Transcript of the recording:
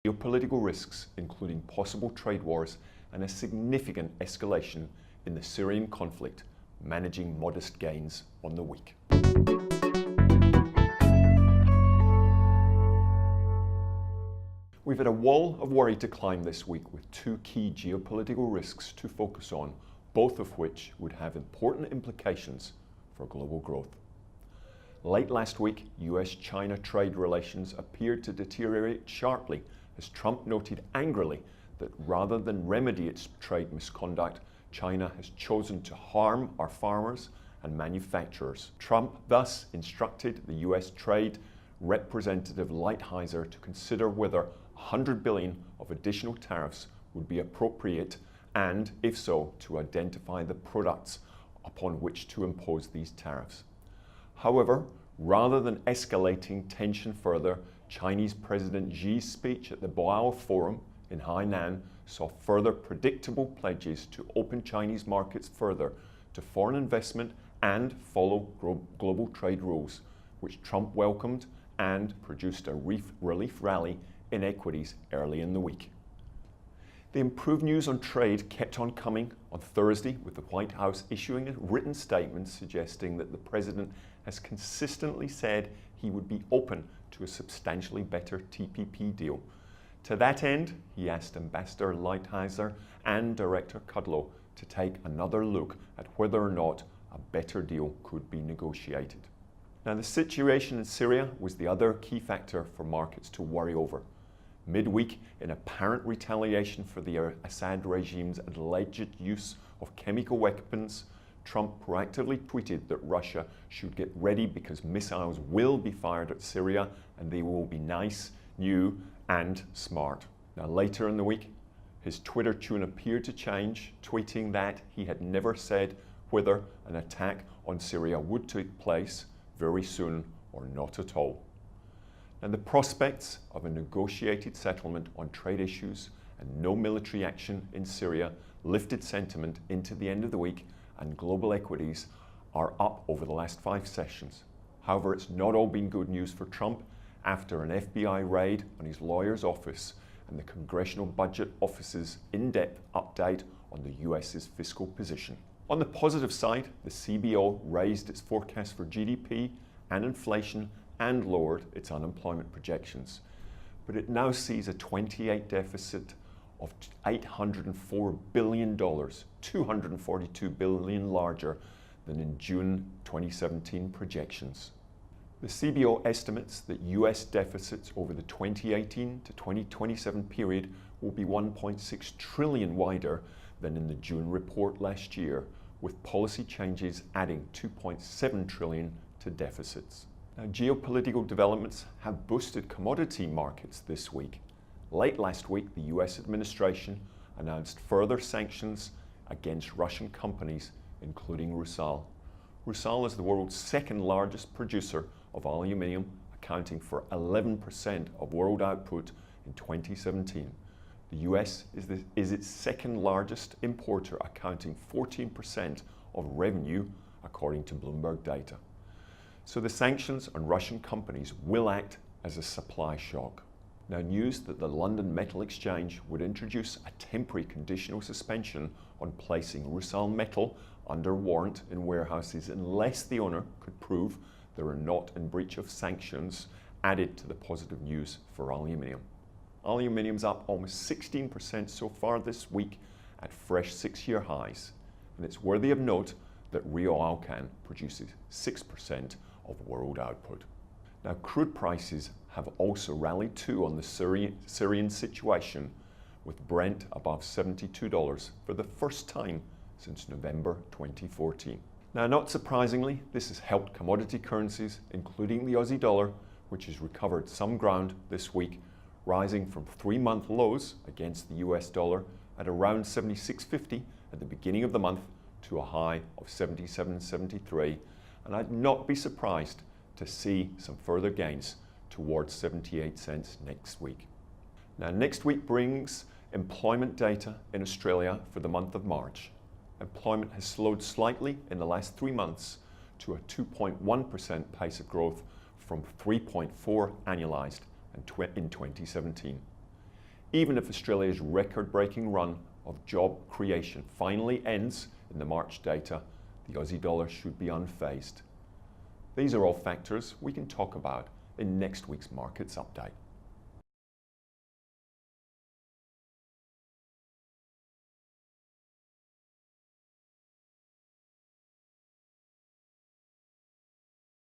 geopolitical risks, including possible trade wars and a significant escalation in the Syrian conflict, managing modest gains on the week. We've had a wall of worry to climb this week with two key geopolitical risks to focus on, both of which would have important implications for global growth. Late last week, US-China trade relations appeared to deteriorate sharply as Trump noted angrily that rather than remedy its trade misconduct, China has chosen to harm our farmers and manufacturers. Trump thus instructed the US Trade Representative Lighthizer to consider whether $100 billion of additional tariffs would be appropriate and, if so, to identify the products upon which to impose these tariffs. However, rather than escalating tension further, Chinese President Xi's speech at the Boao Forum in Hainan saw further predictable pledges to open Chinese markets further to foreign investment and follow global trade rules, which Trump welcomed and produced a relief rally in equities early in the week. The improved news on trade kept on coming on Thursday, with the White House issuing a written statement suggesting that the president has consistently said he would be open to a substantially better TPP deal. To that end, he asked Ambassador Lighthizer and Director Kudlow to take another look at whether or not a better deal could be negotiated. Now, the situation in Syria was the other key factor for markets to worry over. Midweek, in apparent retaliation for the Assad regime's alleged use of chemical weapons, Trump proactively tweeted that Russia should get ready because missiles will be fired at Syria and they will be nice, new, and smart. Now, later in the week, his Twitter tune appeared to change, tweeting that he had never said whether an attack on Syria would take place very soon or not at all. And the prospects of a negotiated settlement on trade issues and no military action in Syria lifted sentiment into the end of the week, and global equities are up over the last 5 sessions. However, it's not all been good news for Trump after an FBI raid on his lawyer's office and the Congressional Budget Office's in-depth update on the US's fiscal position. On the positive side, the CBO raised its forecast for GDP and inflation and lowered its unemployment projections. But it now sees a 28 deficit of $804 billion, $242 billion larger than in June 2017 projections. The CBO estimates that US deficits over the 2018 to 2027 period will be 1.6 trillion wider than in the June report last year, with policy changes adding 2.7 trillion to deficits. Now, geopolitical developments have boosted commodity markets this week. Late last week, the US administration announced further sanctions against Russian companies, including Rusal. Rusal is the world's second largest producer of aluminium, accounting for 11% of world output in 2017. The US is its second largest importer, accounting 14% of revenue, according to Bloomberg data. So the sanctions on Russian companies will act as a supply shock. Now, news that the London Metal Exchange would introduce a temporary conditional suspension on placing Rusal metal under warrant in warehouses unless the owner could prove they are not in breach of sanctions added to the positive news for aluminium. Aluminium's up almost 16% so far this week at fresh 6-year highs. And it's worthy of note that Rio Alcan produces 6% of world output. Now, crude prices have also rallied too on the Syrian situation, with Brent above $72 for the first time since November 2014. Now, not surprisingly, this has helped commodity currencies, including the Aussie dollar, which has recovered some ground this week, rising from 3-month lows against the US dollar at around 76.50 at the beginning of the month to a high of 77.73, and I'd not be surprised to see some further gains towards 78 cents next week. Now, next week brings employment data in Australia for the month of March. Employment has slowed slightly in the last 3 months to a 2.1% pace of growth from 3.4 annualized in 2017. Even if Australia's record-breaking run of job creation finally ends in the March data, the Aussie dollar should be unfazed. These are all factors we can talk about in next week's Markets Update.